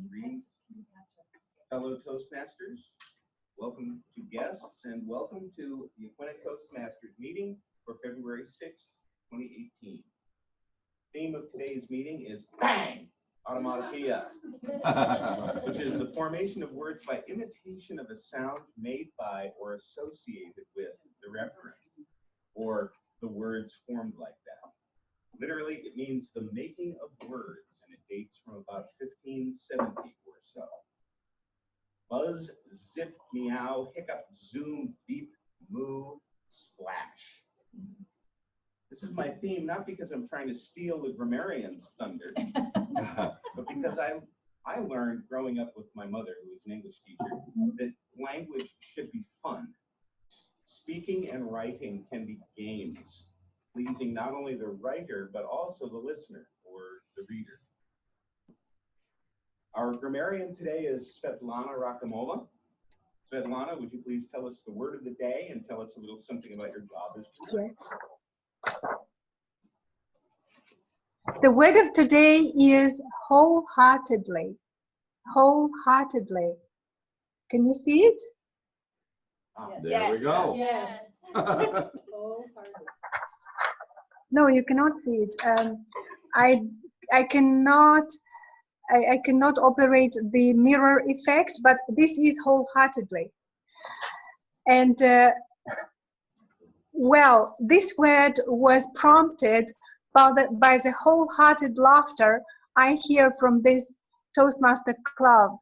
Greetings, fellow Toastmasters. Welcome to guests and welcome to the Aquinnah Toastmasters meeting for February 6th, 2018. Theme of today's meeting is bang, automatopoeia, which is the formation of words by imitation of a sound made by or associated with the referent, or the words formed like that. Literally, it means the making of words, and it dates from about 1570 or so. Buzz, zip, meow, hiccup, zoom, beep, moo, splash. This is my theme, not because I'm trying to steal the grammarian's thunder, but because I learned growing up with my mother, who was an English teacher, that language should be fun. Speaking and writing can be games, pleasing not only the writer, but also the listener or the reader. Our grammarian today is Svetlana Rakimova. Svetlana, would you please tell us the word of the day and tell us a little something about your job as grammarian? Yes. The word of today is wholeheartedly. Wholeheartedly. Can you see it? There we go. Yes. No, you cannot see it. I cannot operate the mirror effect, but this is wholeheartedly. And well, this word was prompted by the wholehearted laughter I hear from this Toastmaster Club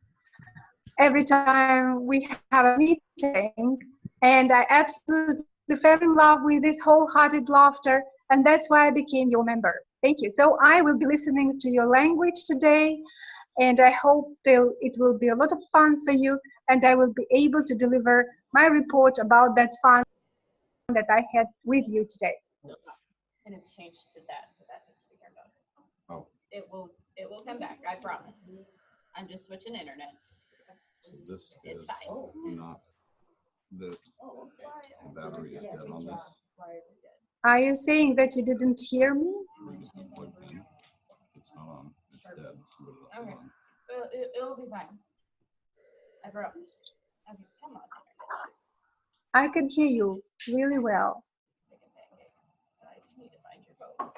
every time we have a meeting, and I absolutely fell in love with this wholehearted laughter, and that's why I became your member. Thank you. So I will be listening to your language today, and I hope it will be a lot of fun for you, and I will be able to deliver my report about that fun that I had with you today. And it's changed to that speaker mode. Oh. It will come back, I promise. I'm just switching internets. So this It's is fine. not the battery is dead on this. Are you saying that you didn't hear me? It's not plugged in. It's not on. It's dead. So put it Okay. on. It'll be fine. I promise. Okay, come on. I can hear you really well. So I just need to find your phone.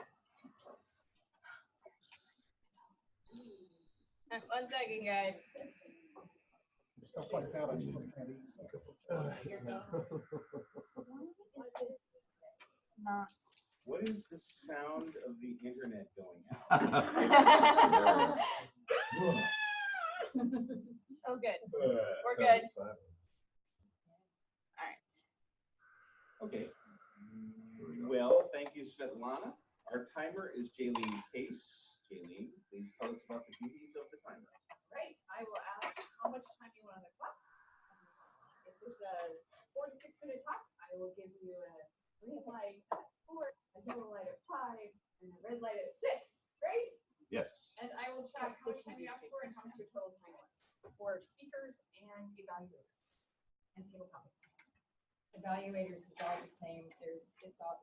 1 second, guys. Stuff like that, I still can't eat. Is this not? What is the sound of the internet going out? Oh, good. We're good. All right. Okay. Well, thank you, Svetlana. Our timer is Jaylene Case. Jaylene, please tell us about the duties of the timer. Right, I will ask how much time you want on the clock. If it's a 4 to 6 minute talk, I will give you a green light at 4, a yellow light at 5, and a red light at 6. Great. Yes. And I will check how much time you asked for and how much your total time was for speakers and evaluators and table topics. Evaluators is all the same. It's all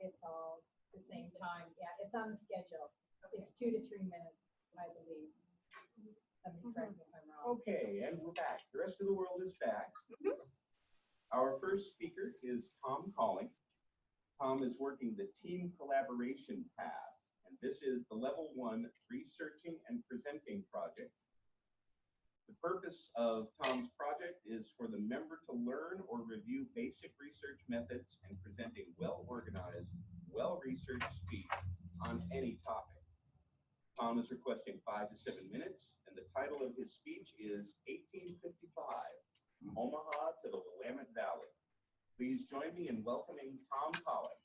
the same time. Yeah, it's on the schedule. It's 2 to 3 minutes, I believe. Let me correct me if I'm wrong. Okay, and we're back. The rest of the world is back. Our first speaker is Tom Calling. Tom is working the team collaboration path, and this is the level 1 researching and presenting project. The purpose of Tom's project is for the member to learn or review basic research methods and present a well-organized, well-researched speech on any topic. Tom is requesting 5 to 7 minutes, and the title of his speech is 1855, Omaha to the Willamette Valley. Please join me in welcoming Tom Calling.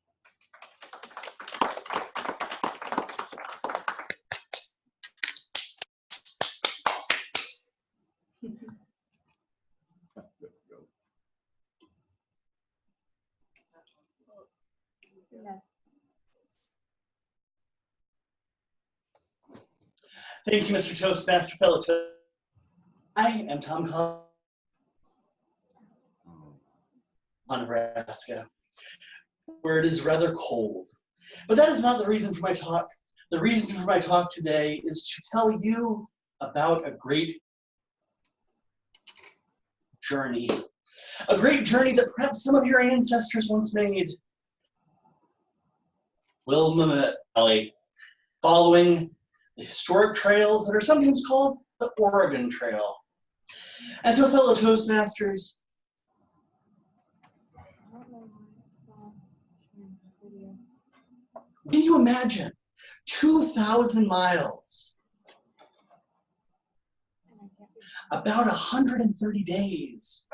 Thank you, Mr. Toastmaster, fellow Toastmasters. I am Tom Calling, Nebraska, where it is rather cold. But that is not the reason for my talk. The reason for my talk today is to tell you about a great journey. A great journey that perhaps some of your ancestors once made. Willamette Valley, following the historic trails that are sometimes called the Oregon Trail. And so, fellow Toastmasters, can you imagine 2,000 miles, about 130 days?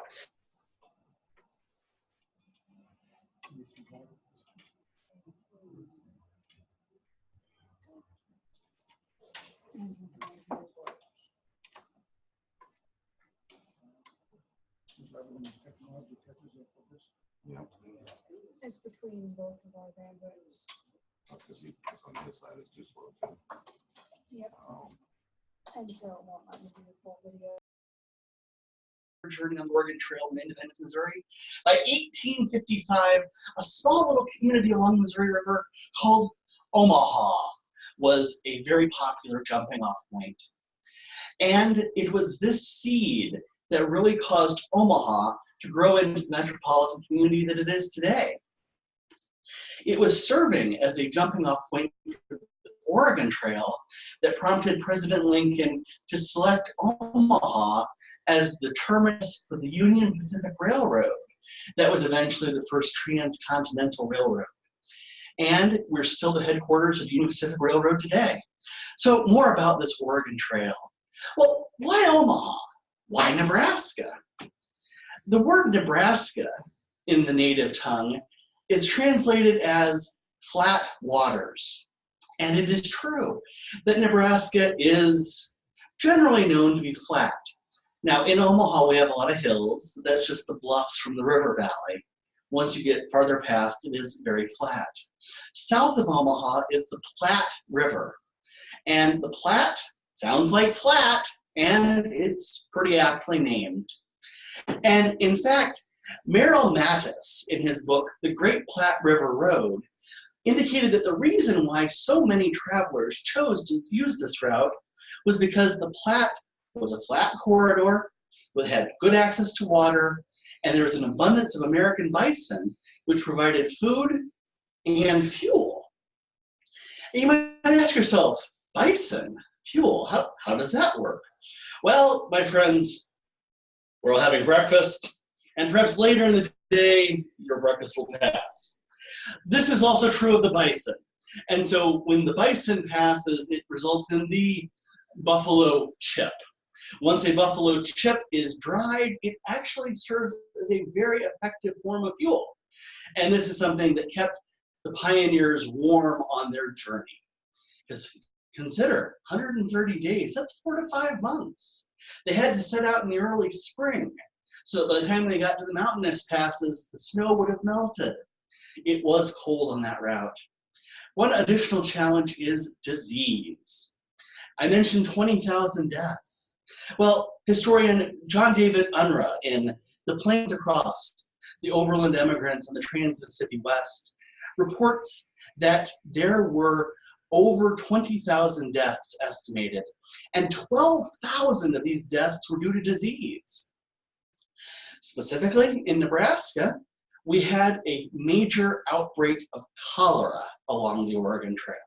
Is that when the technology catches up with us? Yeah. It's between both of our bandwidths. Because on this side, it's just local. Yep. And so it won't let me do the full video. Journey on the Oregon Trail in Independence, Missouri. By 1855, a small little community along the Missouri River called Omaha was a very popular jumping off point. And it was this seed that really caused Omaha to grow into the metropolitan community that it is today. It was serving as a jumping off point for the Oregon Trail that prompted President Lincoln to select Omaha as the terminus for the Union Pacific Railroad that was eventually the first transcontinental railroad. And we're still the headquarters of the Union Pacific Railroad today. So more about this Oregon Trail. Well, why Omaha? Why Nebraska? The word Nebraska in the native tongue is translated as flat waters. And it is true that Nebraska is generally known to be flat. Now, in Omaha, we have a lot of hills. That's just the bluffs from the river valley. Once you get farther past, it is very flat. South of Omaha is the Platte River. And the Platte sounds like flat, and it's pretty aptly named. And in fact, Merrill Mattis, in his book, The Great Platte River Road, indicated that the reason why so many travelers chose to use this route was because the Platte was a flat corridor, it had good access to water, and there was an abundance of American bison, which provided food and fuel. And you might ask yourself, bison, fuel, how does that work? Well, my friends, we're all having breakfast, and perhaps later in the day, your breakfast will pass. This is also true of the bison. And so when the bison passes, it results in the buffalo chip. Once a buffalo chip is dried, it actually serves as a very effective form of fuel. And this is something that kept the pioneers warm on their journey. Because consider, 130 days, that's 4 to 5 months. They had to set out in the early spring, so that by the time they got to the mountainous passes, the snow would have melted. It was cold on that route. One additional challenge is disease. I mentioned 20,000 deaths. Well, historian John David Unruh in The Plains Across, the Overland Emigrants in the Trans-Mississippi West, reports that there were over 20,000 deaths estimated, and 12,000 of these deaths were due to disease. Specifically, in Nebraska, we had a major outbreak of cholera along the Oregon Trail.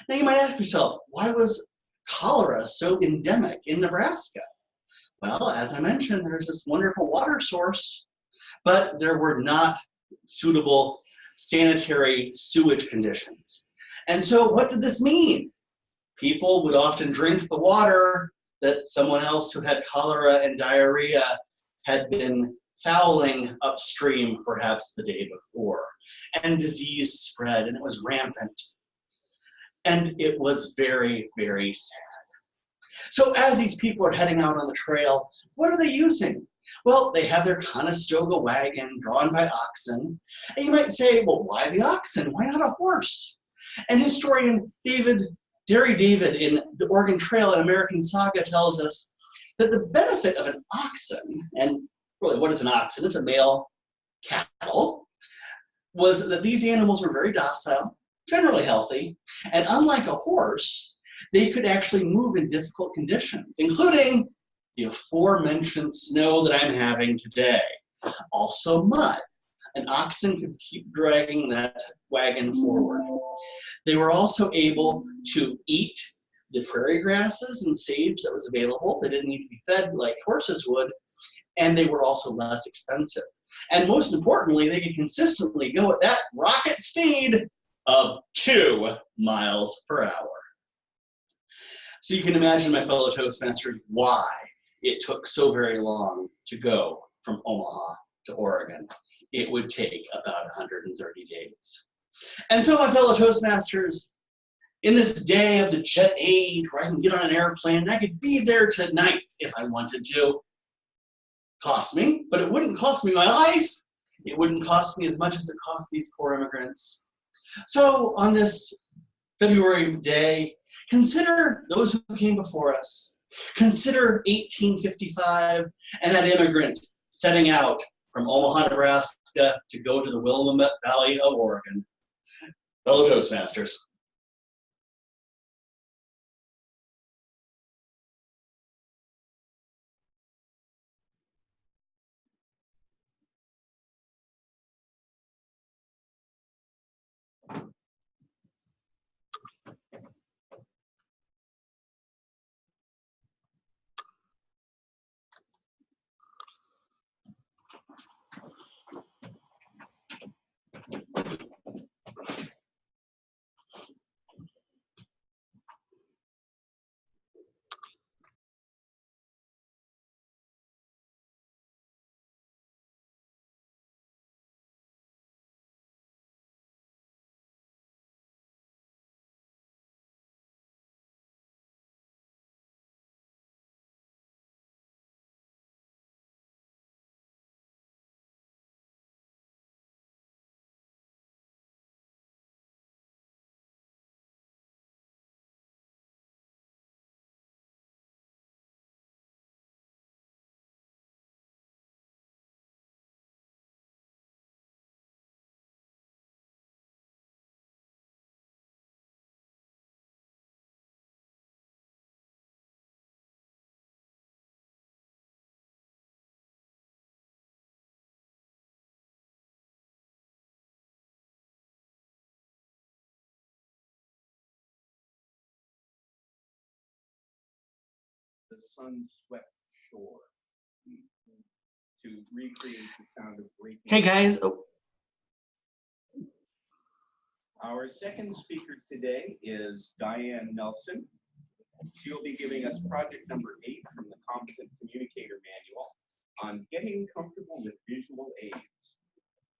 Now you might ask yourself, why was cholera so endemic in Nebraska? Well, as I mentioned, there's this wonderful water source, but there were not suitable sanitary sewage conditions. And so what did this mean? People would often drink the water that someone else who had cholera and diarrhea had been fouling upstream perhaps the day before. And disease spread, and it was rampant. And it was very, very sad. So as these people are heading out on the trail, what are they using? Well, they have their Conestoga wagon drawn by oxen. And you might say, well, why the oxen? Why not a horse? And historian Derry David in The Oregon Trail, an American Saga, tells us that the benefit of an oxen, and really what is an oxen? It's a male cattle, was that these animals were very docile, generally healthy, and unlike a horse, they could actually move in difficult conditions, including the aforementioned snow that I'm having today. Also mud. An oxen could keep dragging that wagon forward. They were also able to eat the prairie grasses and sage that was available. They didn't need to be fed like horses would, and they were also less expensive. And most importantly, they could consistently go at that rocket speed of 2 miles per hour. So you can imagine, my fellow Toastmasters, why it took so very long to go from Omaha to Oregon. It would take about 130 days. And so, my fellow Toastmasters, in this day of the jet age where I can get on an airplane and I could be there tonight if I wanted to, cost me, but it wouldn't cost me my life. It wouldn't cost me as much as it cost these poor immigrants. So on this February day, consider those who came before us. Consider 1855 and that immigrant setting out from Omaha, Nebraska to go to the Willamette Valley of Oregon. Fellow Toastmasters. The sun-swept shore to recreate the sound of breaking. Hey guys. Oh. Our second speaker today is Diane Nelson. She'll be giving us project number 8 from the Competent Communicator Manual on getting comfortable with visual aids.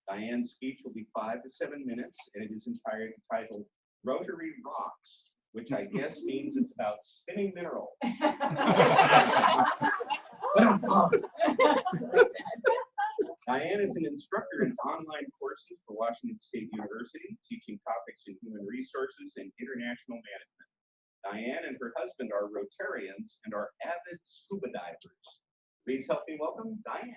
Diane's speech will be 5 to 7 minutes, and it is entitled Rotary Rocks, which I guess means it's about spinning minerals. Diane is an instructor in online courses for Washington State University, teaching topics in human resources and international management. Diane and her husband are Rotarians and are avid scuba divers. Please help me welcome Diane.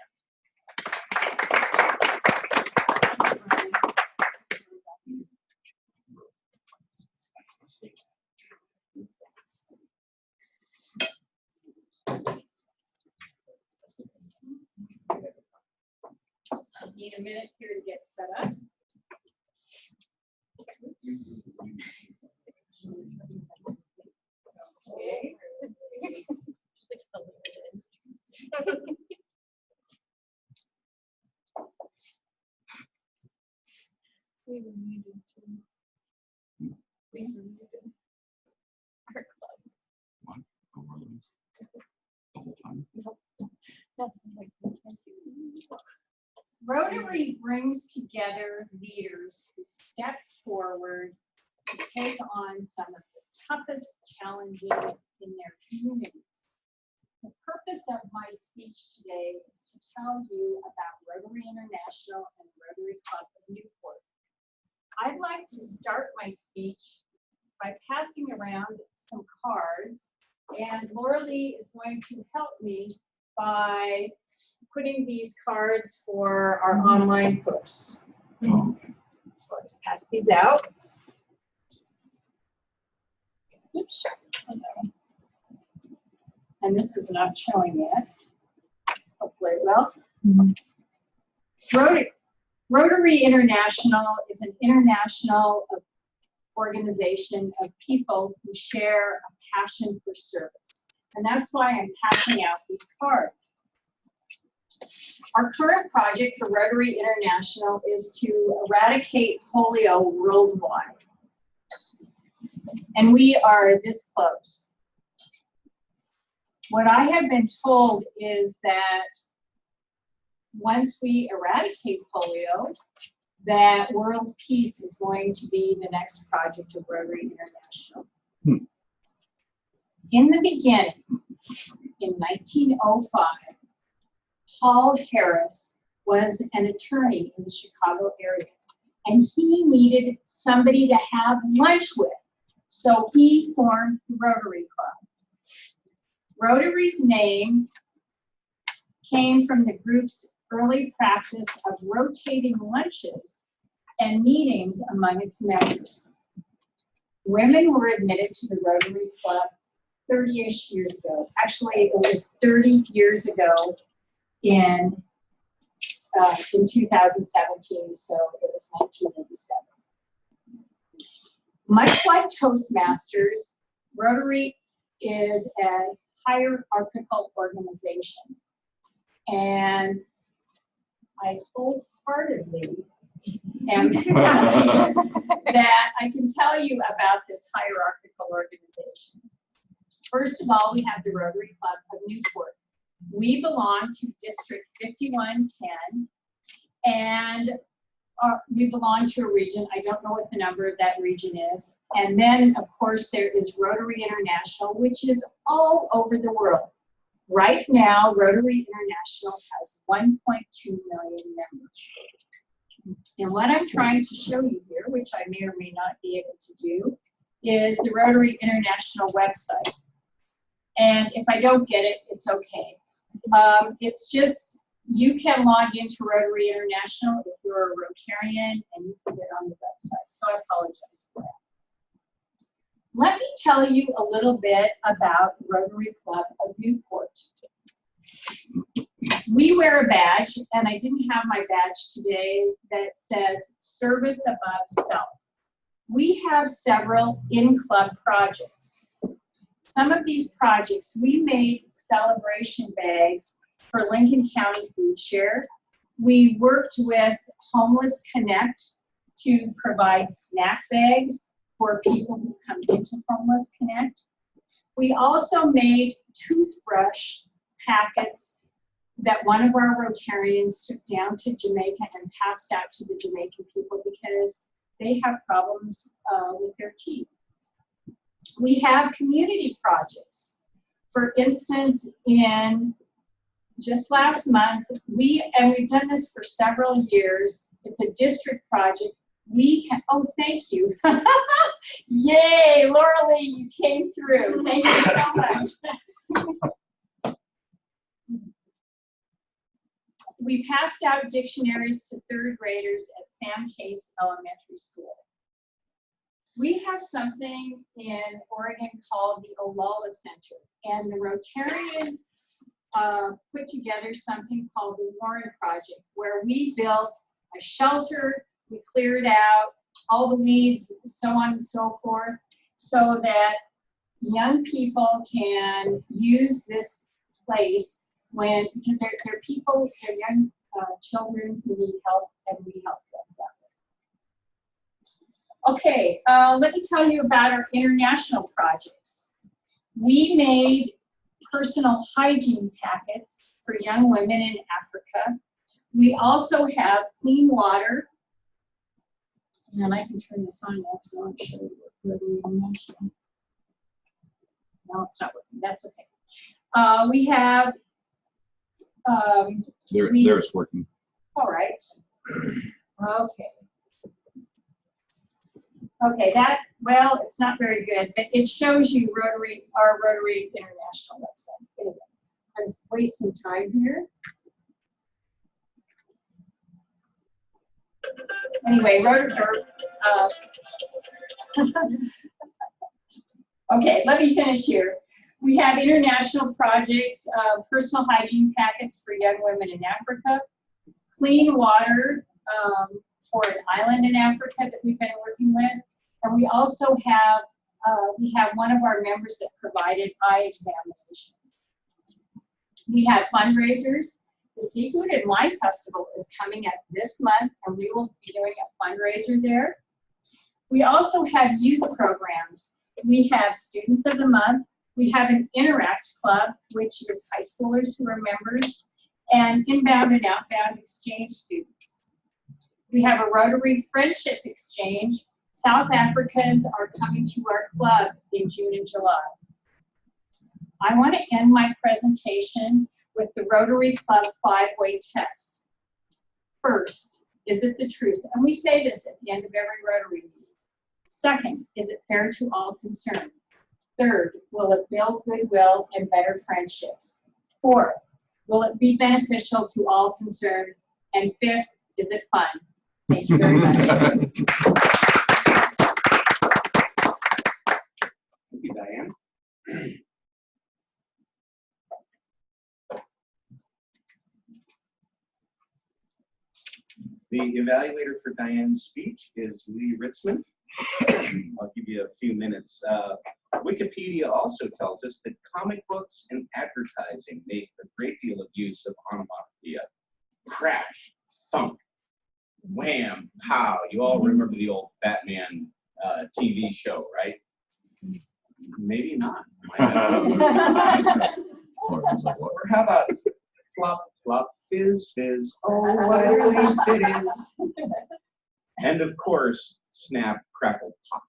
Need a minute here to get set up. Okay. Just explain what it is. We were muted too. We were muted. Our club. What? Go Marlins. The whole time. That's like, we can't do. Rotary brings together leaders who step forward to take on some of the toughest challenges in their communities. The purpose of my speech today is to tell you about Rotary International and Rotary Club of Newport. I'd like to start my speech by passing around some cards, and Laura Lee is going to help me by putting these cards for our online course. So I'll just pass these out. Oops, and this is not showing yet. Hopefully it will. Rotary International is an international organization of people who share a passion for service. And that's why I'm passing out these cards. Our current project for Rotary International is to eradicate polio worldwide. And we are this close. What I have been told is that once we eradicate polio, that world peace is going to be the next project of Rotary International. In the beginning, in 1905, Paul Harris was an attorney in the Chicago area, and he needed somebody to have lunch with. So he formed the Rotary Club. Rotary's name came from the group's early practice of rotating lunches and meetings among its members. Women were admitted to the Rotary Club 30-ish years ago. Actually, it was 30 years ago in 2017, so it was 1987. Much like Toastmasters, Rotary is a hierarchical organization. And I wholeheartedly am happy that I can tell you about this hierarchical organization. First of all, we have the Rotary Club of Newport. We belong to District 5110, and we belong to a region. I don't know what the number of that region is. And then, of course, there is Rotary International, which is all over the world. Right now, Rotary International has 1.2 million members. And what I'm trying to show you here, which I may or may not be able to do, is the Rotary International website. And if I don't get it, it's okay. It's just, you can log into Rotary International if you're a Rotarian, and you can get on the website. So I apologize for that. Let me tell you a little bit about Rotary Club of Newport. We wear a badge, and I didn't have my badge today, that says Service Above Self. We have several in-club projects. Some of these projects, we made celebration bags for Lincoln County Food Share. We worked with Homeless Connect to provide snack bags for people who come into Homeless Connect. We also made toothbrush packets that one of our Rotarians took down to Jamaica and passed out to the Jamaican people because they have problems with their teeth. We have community projects. For instance, in just last month, we've done this for several years. It's a district project. Oh, thank you. Yay, Laura Lee, you came through. Thank you so much. We passed out dictionaries to third graders at Sam Case Elementary School. We have something in Oregon called the Olala Center, and the Rotarians put together something called the Warren Project, where we built a shelter, we cleared out all the weeds, so on and so forth, so that young people can use this place because they're people, they're young children who need help, and we help them that way. Okay, let me tell you about our international projects. We made personal hygiene packets for young women in Africa. We also have clean water, and I can turn this on now because I want to show you what Rotary International. No, it's not working. That's okay. We have. There's working. All right. Okay. Okay, well, it's not very good, but it shows you our Rotary International website. Anyway, I'm wasting time here. Anyway, okay, let me finish here. We have international projects, personal hygiene packets for young women in Africa, clean water for an island in Africa that we've been working with. And we also have, one of our members that provided eye examinations. We have fundraisers. The Seafood and Wine Festival is coming up this month, and we will be doing a fundraiser there. We also have youth programs. We have Students of the Month. We have an Interact Club, which is high schoolers who are members, and inbound and outbound exchange students. We have a Rotary Friendship Exchange. South Africans are coming to our club in June and July. I want to end my presentation with the Rotary Club 5-way test. First, is it the truth? And we say this at the end of every Rotary meeting. Second, is it fair to all concerned? Third, will it build goodwill and better friendships? Fourth, will it be beneficial to all concerned? And fifth, is it fun? Thank you very much. Thank you, Diane. The evaluator for Diane's speech is Lee Ritzman. I'll give you a few minutes. Wikipedia also tells us that comic books and advertising make a great deal of use of onomatopoeia. Crash, thunk, wham, pow. You all remember the old Batman TV show, right? Maybe not. Or how about flop, flop, fizz, fizz, oh, what a relief it is. And of course, snap, crackle, pop.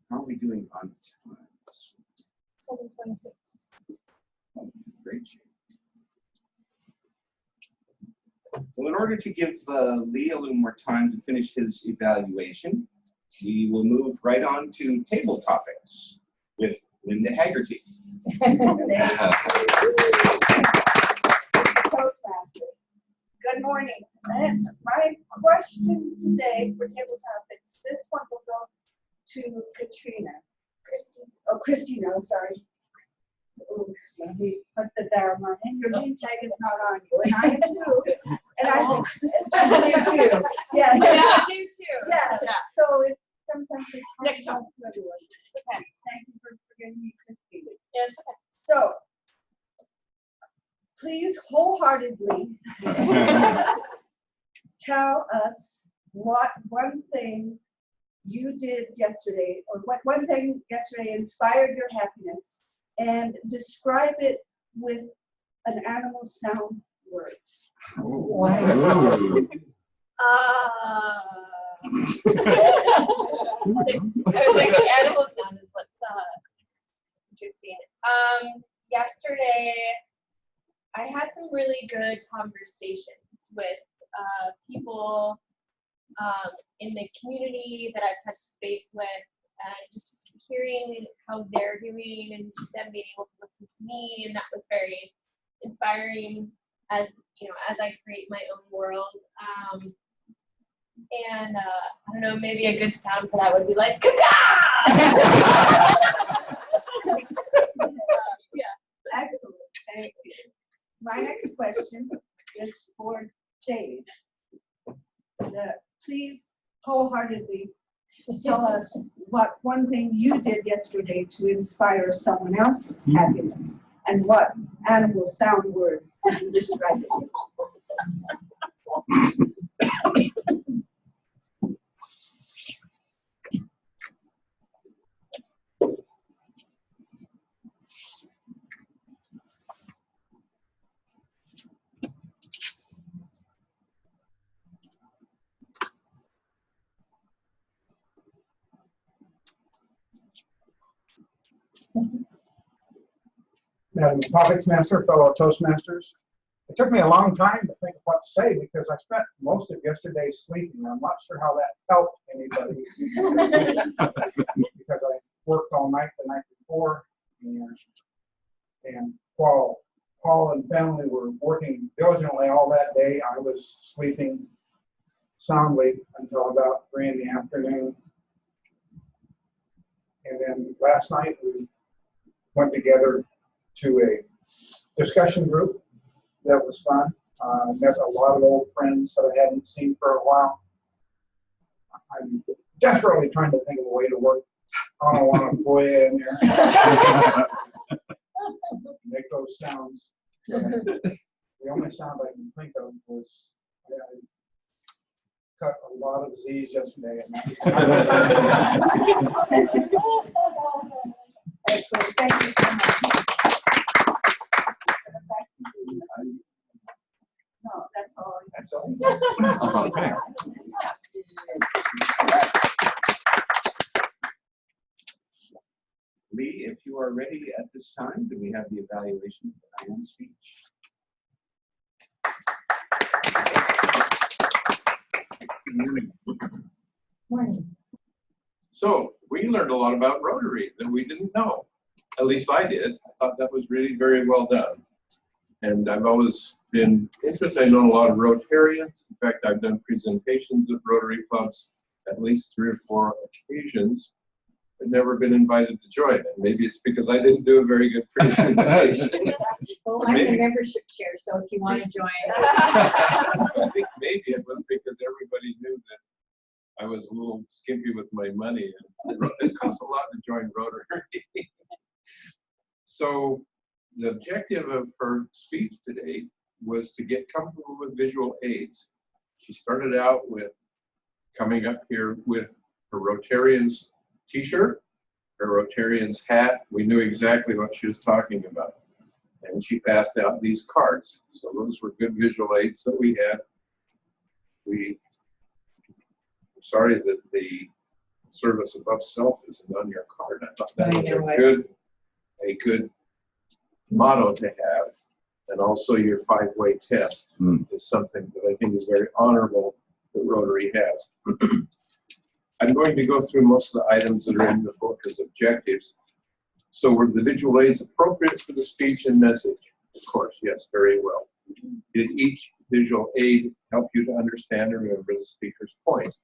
How are we doing on time? 7:26. Great. Well, in order to give Lee a little more time to finish his evaluation, we will move right on to table topics with Linda Haggerty. Good morning. My question today for table topics, this one will go to Katrina. Christina, I'm sorry. Ooh, let me put the down on it. Your name tag is not on you, and I am too. And I do too. Yeah, Yeah, you too. yeah. So it's sometimes it's hard Next to time. know who everyone is. Okay, thank you for forgiving me, Christina. Yeah, it's okay. So, please wholeheartedly tell us what one thing you did yesterday, or what one thing yesterday inspired your happiness, and describe it with an animal sound word. I was like, the animal sound is what's interesting. Yesterday, I had some really good conversations with people in the community that I've touched base with, and just hearing how they're doing and them being able to listen to me, and that was very inspiring as as I create my own world. And I don't know, maybe a good sound for that would be like caca. Yeah, excellent. Thank you. My next question is for Dave. Please wholeheartedly tell us what one thing you did yesterday to inspire someone else's happiness, and what animal sound word you describe it. Madam Topics Master, fellow Toastmasters. It took me a long time to think of what to say because I spent most of yesterday sleeping. I'm not sure how that helped anybody because I worked all night the night before, and while Paul and family were working diligently all that day, I was sleeping soundly until about 3 in the afternoon. And then last night we went together to a discussion group that was fun. Met a lot of old friends that I hadn't seen for a while. I'm desperately trying to think of a way to work onomatopoeia in there. Make those sounds. The only sound I can think of was I cut a lot of Z's yesterday at night. Excellent. Thank you so much. No, that's all. That's all. Okay. Lee, if you are ready at this time, do we have the evaluation of Diane's speech? So we learned a lot about Rotary that we didn't know. At least I did. I thought that was really very well done. And I've always been interested. I've known a lot of Rotarians. In fact, I've done presentations at Rotary clubs at least 3 or 4 occasions, but never been invited to join. And maybe it's because I didn't do a very good presentation. Well, I'm the Maybe. membership chair, so if you want to join. I think maybe it was because everybody knew that I was a little skimpy with my money, and it costs a lot to join Rotary. So the objective of her speech today was to get comfortable with visual aids. She started out with coming up here with her Rotarians t-shirt, her Rotarians hat. We knew exactly what she was talking about. And she passed out these cards. So those were good visual aids that we had. I'm sorry that the service above self isn't on your card. I thought that was a good motto to have. And also your 5-way test is something that I think is very honorable that Rotary has. I'm going to go through most of the items that are in the book as objectives. So were the visual aids appropriate for the speech and message? Of course, yes, very well. Did each visual aid help you to understand and remember the speaker's point?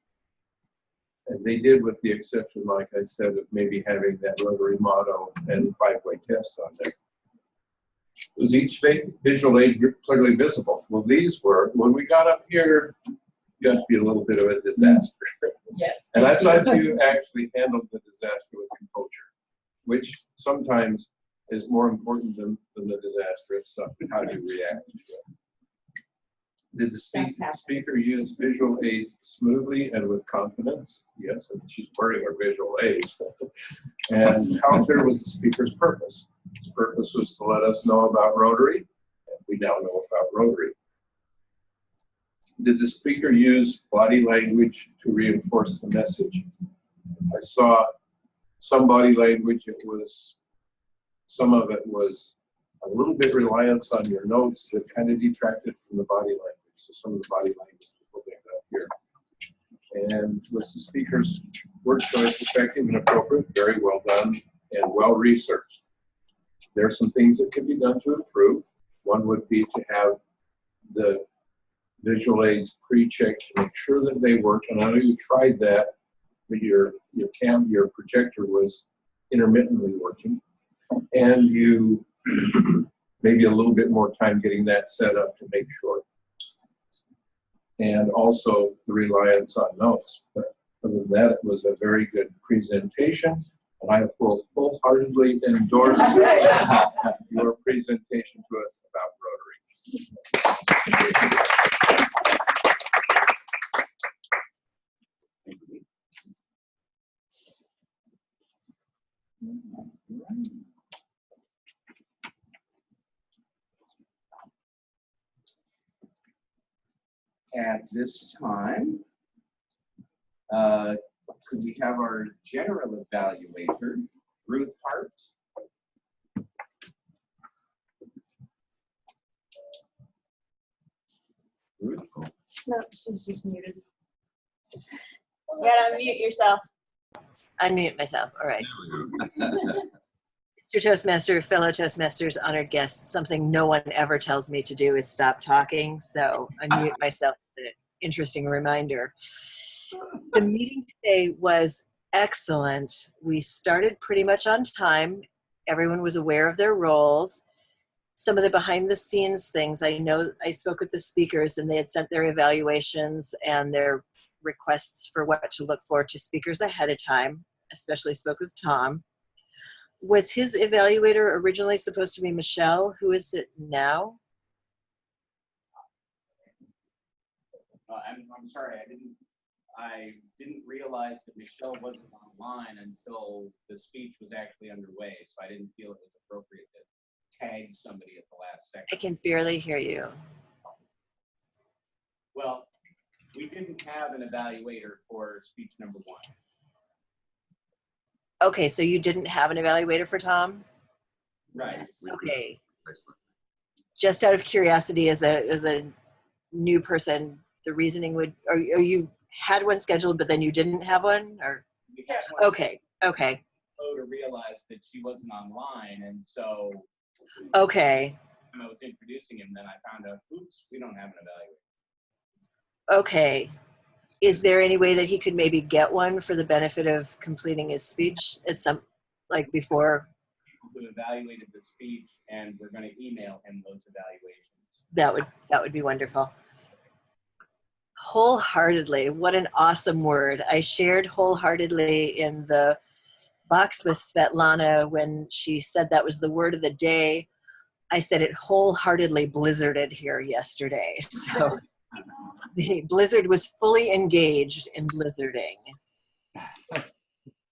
And they did, with the exception, like I said, of maybe having that Rotary motto and 5-way test on there. Was each visual aid clearly visible? Well, these were. When we got up here, it got to be a little bit of a disaster. Yes. And I thought you actually handled the disaster with composure, which sometimes is more important than the disaster itself. How do you react to it? Did the speaker use visual aids smoothly and with confidence? Yes, and she's wearing her visual aids. And how clear was the speaker's purpose? His purpose was to let us know about Rotary, and we now know about Rotary. Did the speaker use body language to reinforce the message? I saw some body language. Some of it was a little bit reliance on your notes that kind of detracted from the body language. So some of the body language is looking up here. And was the speaker's word choice effective and appropriate? Very well done and well researched. There are some things that can be done to improve. One would be to have the visual aids pre-checked to make sure that they work. And I know you tried that, but your projector was intermittently working. And you maybe a little bit more time getting that set up to make sure. And also the reliance on notes. But other than that, it was a very good presentation. And I will wholeheartedly endorse your presentation to us about Rotary. At this time, could we have our general evaluator, Ruth Hart? Ruth? No, she's just muted. You gotta unmute yourself. Unmute myself. All right. Mr. Toastmaster, fellow Toastmasters, honored guests, something no one ever tells me to do is stop talking. So unmute myself to interesting reminder. The meeting today was excellent. We started pretty much on time. Everyone was aware of their roles. Some of the behind the scenes things, I know I spoke with the speakers and they had sent their evaluations and their requests for what to look for to speakers ahead of time, especially spoke with Tom. Was his evaluator originally supposed to be Michelle? Who is it now? I'm sorry, I didn't realize that Michelle wasn't online until the speech was actually underway, so I didn't feel it was appropriate to tag somebody at the last second. I can barely hear you. Well, we didn't have an evaluator for speech number 1. Okay, so you didn't have an evaluator for Tom? Right. Okay. Just out of curiosity, as a new person, the reasoning would, or you had one scheduled, but then you didn't have one, or? We had one Okay, okay, to realize that she wasn't online, and so okay, when I was introducing him, then I found out, oops, we don't have an evaluator. okay. Is there any way that he could maybe get one for the benefit of completing his speech at some, like before? People who evaluated the speech, and we're going to email him those evaluations. That would be wonderful. Wholeheartedly, what an awesome word. I shared wholeheartedly in the box with Svetlana when she said that was the word of the day. I said it wholeheartedly blizzarded here yesterday. So the blizzard was fully engaged in blizzarding.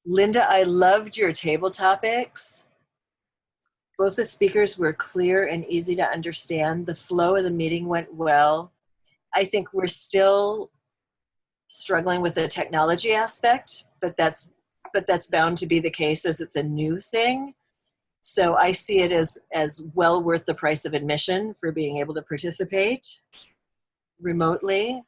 Linda, I loved your table topics. Both the speakers were clear and easy to understand. The flow of the meeting went well. I think we're still struggling with the technology aspect, but that's bound to be the case as it's a new thing. So I see it as well worth the price of admission for being able to participate remotely.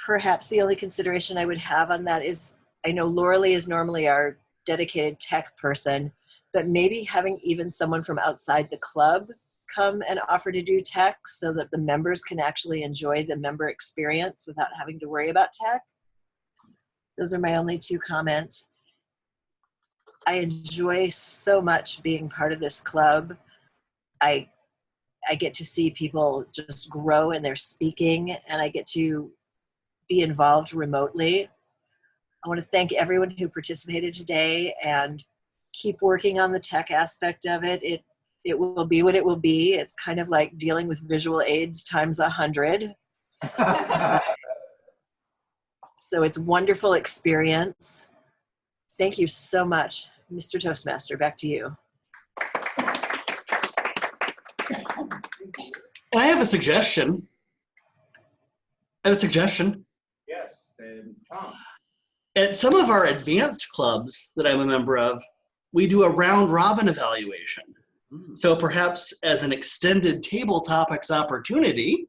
Perhaps the only consideration I would have on that is, I know Laura Lee is normally our dedicated tech person, but maybe having even someone from outside the club come and offer to do tech so that the members can actually enjoy the member experience without having to worry about tech. Those are my only 2 comments. I enjoy so much being part of this club. I get to see people just grow in their speaking, and I get to be involved remotely. I want to thank everyone who participated today and keep working on the tech aspect of it. It will be what it will be. It's kind of like dealing with visual aids times 100. So it's a wonderful experience. Thank you so much. Mr. Toastmaster, back to you. I have a suggestion. Yes, and Tom. At some of our advanced clubs that I'm a member of, we do a round robin evaluation. So perhaps as an extended table topics opportunity,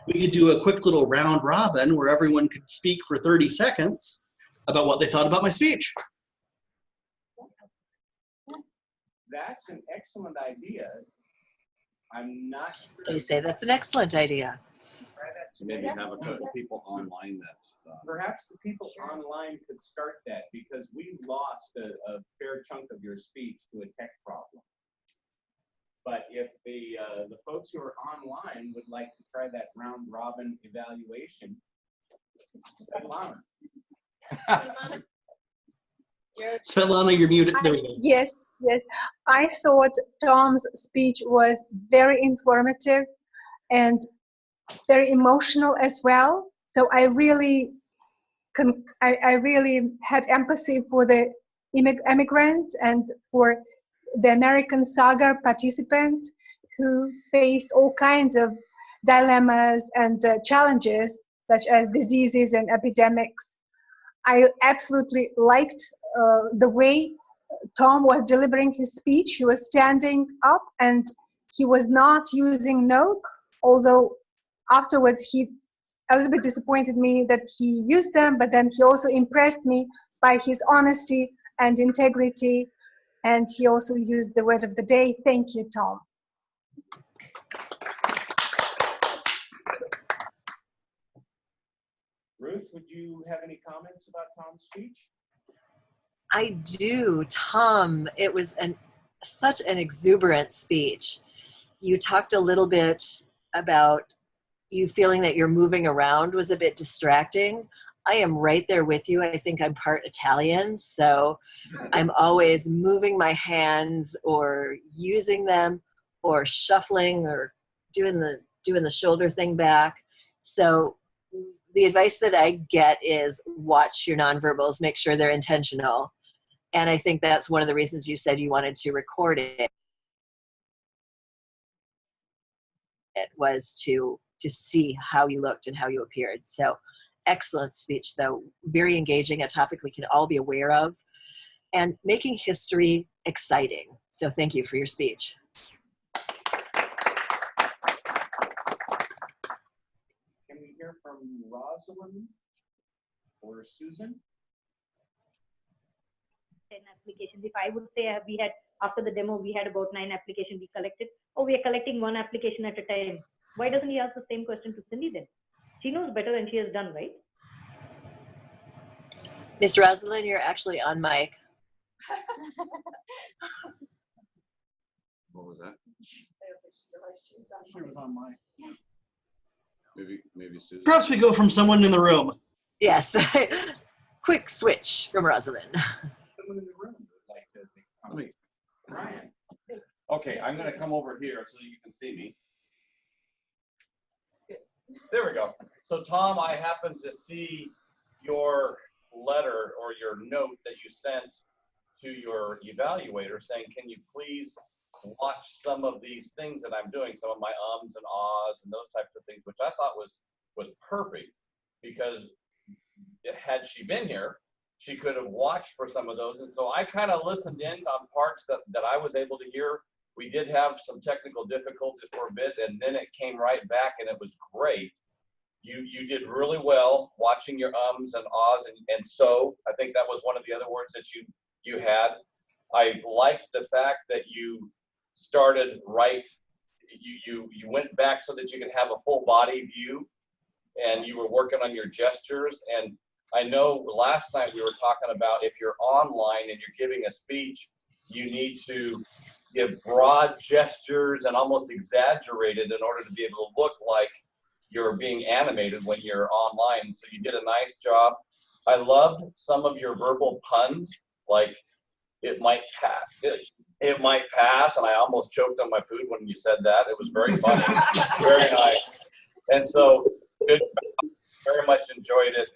we could do a quick little round robin where everyone could speak for 30 seconds about what they thought about my speech. That's an excellent idea. I'm not sure. They say that's an excellent idea. So maybe have a couple people online that. Perhaps the people online could start that, because we lost a fair chunk of your speech to a tech problem. But if the folks who are online would like to try that round robin evaluation, Svetlana. Svetlana, you're muted. There we go. Yes. I thought Tom's speech was very informative and very emotional as well. So I really had empathy for the immigrants and for the American Saga participants who faced all kinds of dilemmas and challenges, such as diseases and epidemics. I absolutely liked the way Tom was delivering his speech. He was standing up and he was not using notes, although afterwards he a little bit disappointed me that he used them, but then he also impressed me by his honesty and integrity, and he also used the word of the day. Thank you, Tom. Ruth, would you have any comments about Tom's speech? I do. Tom, it was such an exuberant speech. You talked a little bit about you feeling that you're moving around was a bit distracting. I am right there with you. I think I'm part Italian, so I'm always moving my hands or using them or shuffling or doing the shoulder thing back. So the advice that I get is watch your nonverbals, make sure they're intentional. And I think that's one of the reasons you said you wanted to record it. It was to see how you looked and how you appeared. So excellent speech, though. Very engaging, a topic we can all be aware of, and making history exciting. So thank you for your speech. Can we hear from Rosalind or Susan? 10 applications. If I would say we had, after the demo, we had about 9 applications we collected. Oh, we are collecting 1 application at a time. Why doesn't he ask the same question to Cindy then? She knows better than she has done, right? Miss Rosalind, you're actually on mic. What was that? She was on mine. Maybe Susan. Perhaps we go from someone in the room. Yes. Quick switch from Rosalind. Someone in the room would like to make a Let me- comment. Brian. Okay, I'm gonna come over here so you can see me. There we go. So Tom, I happened to see your letter or your note that you sent to your evaluator saying, can you please watch some of these things that I'm doing, some of my ums and ahs and those types of things, which I thought was perfect, because had she been here, she could have watched for some of those. And so I kind of listened in on parts that I was able to hear. We did have some technical difficulties for a bit, and then it came right back, and it was great. You did really well watching your ums and ahs and so. I think that was one of the other words that you had. I liked the fact that you started right. You went back so that you could have a full body view, and you were working on your gestures. And I know last night we were talking about if you're online and you're giving a speech, you need to give broad gestures and almost exaggerated in order to be able to look like you're being animated when you're online. So you did a nice job. I loved some of your verbal puns, like it might pass. It might pass, and I almost choked on my food when you said that. It was very funny, very nice. And so good, very much enjoyed it.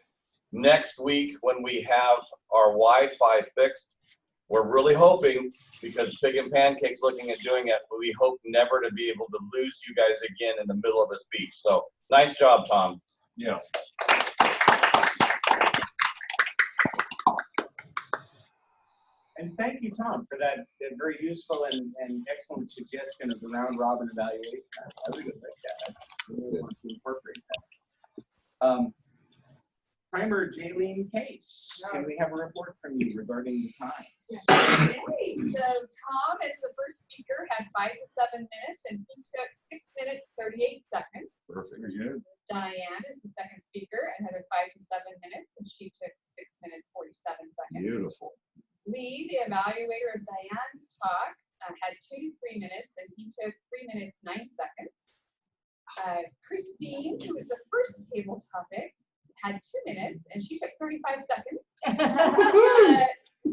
Next week, when we have our Wi-Fi fixed, we're really hoping, because Pig and Pancake's looking at doing it, but we hope never to be able to lose you guys again in the middle of a speech. So nice job, Tom. Yeah. And thank you, Tom, for that very useful and excellent suggestion of the round robin evaluation. I really like that. I really want to incorporate that. Timer Jaylene Case, can we have a report from you regarding the time? Okay, so Tom, as the first speaker, had 5 to 7 minutes, and he took 6 minutes, 38 seconds. Perfect. Diane is the second speaker, and had 5 to 7 minutes, and she took 6 minutes, 47 seconds. Beautiful. Lee, the evaluator of Diane's talk, had 2 to 3 minutes, and he took 3 minutes, 9 seconds. Christine, who was the first table topic, had 2 minutes, and she took 35 seconds.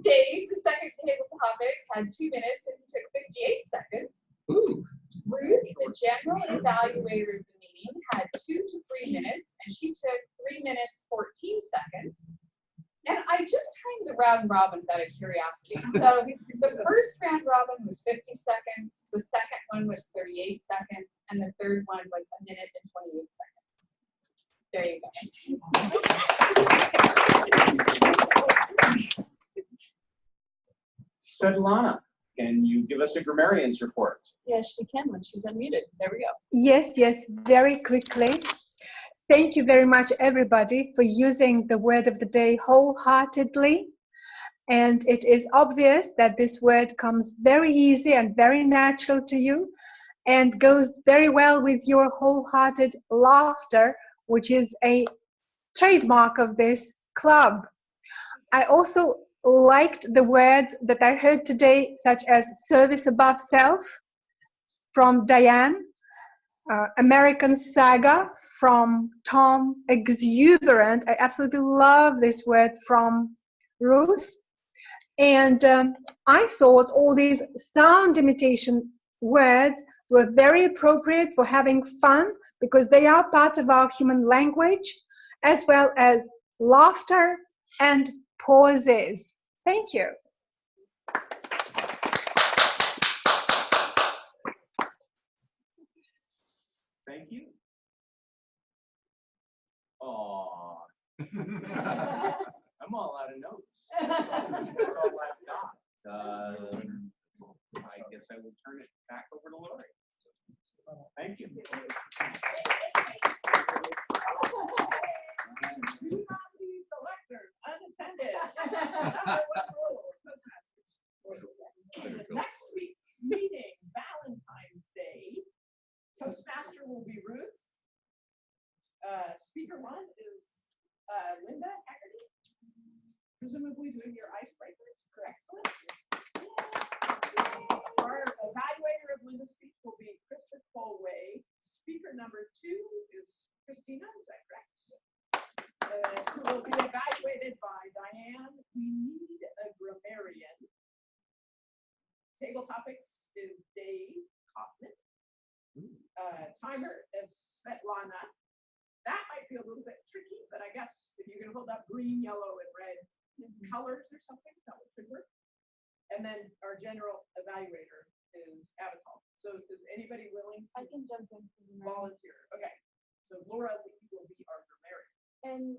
Dave, the second table topic, had 2 minutes, and he took 58 seconds. Ooh. Ruth, the general evaluator of the meeting, had 2 to 3 minutes, and she took 3 minutes, 14 seconds. And I just timed the round robins out of curiosity. So the first round robin was 50 seconds, the second one was 38 seconds, and the third one was 1 minute and 28 seconds. There you go. Svetlana, can you give us a grammarian's report? Yes, she can when she's unmuted. There we go. Yes, very quickly. Thank you very much, everybody, for using the word of the day wholeheartedly. And it is obvious that this word comes very easy and very natural to you and goes very well with your wholehearted laughter, which is a trademark of this club. I also liked the words that I heard today, such as service above self from Diane, American Saga from Tom, exuberant. I absolutely love this word from Ruth. And I thought all these sound imitation words were very appropriate for having fun because they are part of our human language, as well as laughter and pauses. Thank you. Thank you. Aw. I'm all out of notes. That's all I've got. I guess I will turn it back over to Lori. Thank you. Selectors, unattended. Number 1 rule, Toastmasters. Next week's meeting, Valentine's Day. Toastmaster will be Ruth. Speaker 1 is Linda Haggerty. Presumably doing your icebreakers. Excellent. Our evaluator of Linda's speech will be Krista Colway. Speaker number 2 is Christina. Is that correct? Who will be evaluated by Diane. We need a grammarian. Table topics is Dave Kaufman. Timer is Svetlana. That might be a little bit tricky, but I guess if you can hold up green, yellow, and red colors or something, that would work. And then our general evaluator is Avatar. So is anybody willing to I can jump in. volunteer? Okay. So Laura Lee will be our grammarian. And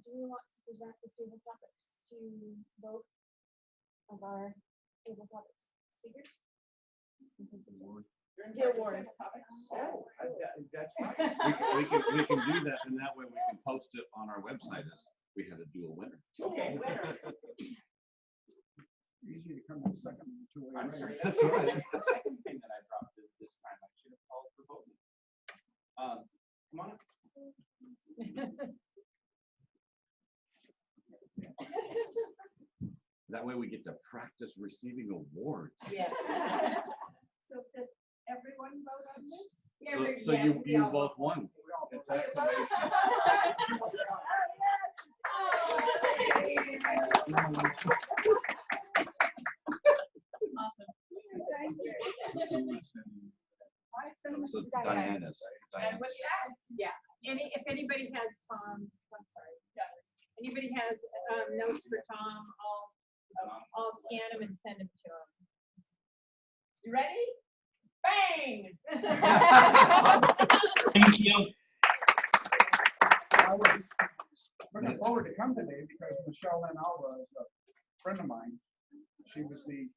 do we want to present the table topics to both of our table topics speakers? You're in charge of table topics. Oh, that's right. We can do that, and that way we can post it on our website as we had a dual winner. Okay. Easy to come in second and 2 I'm ways. sorry. That's right. That's the second thing that I dropped this time. I should have called for voting. Come on up. That way we get to practice receiving awards. Yes. So does everyone vote on this? So you both won. It's exclamation. Awesome. Thank you. I send So them- Diana's. And with that, Yeah, if anybody has Tom, I'm sorry, anybody has notes for Tom, I'll scan them and send them to him. you ready? Bang! Thank you. I was looking forward to come today because Michelle Lynn Alva is a friend of mine. She was the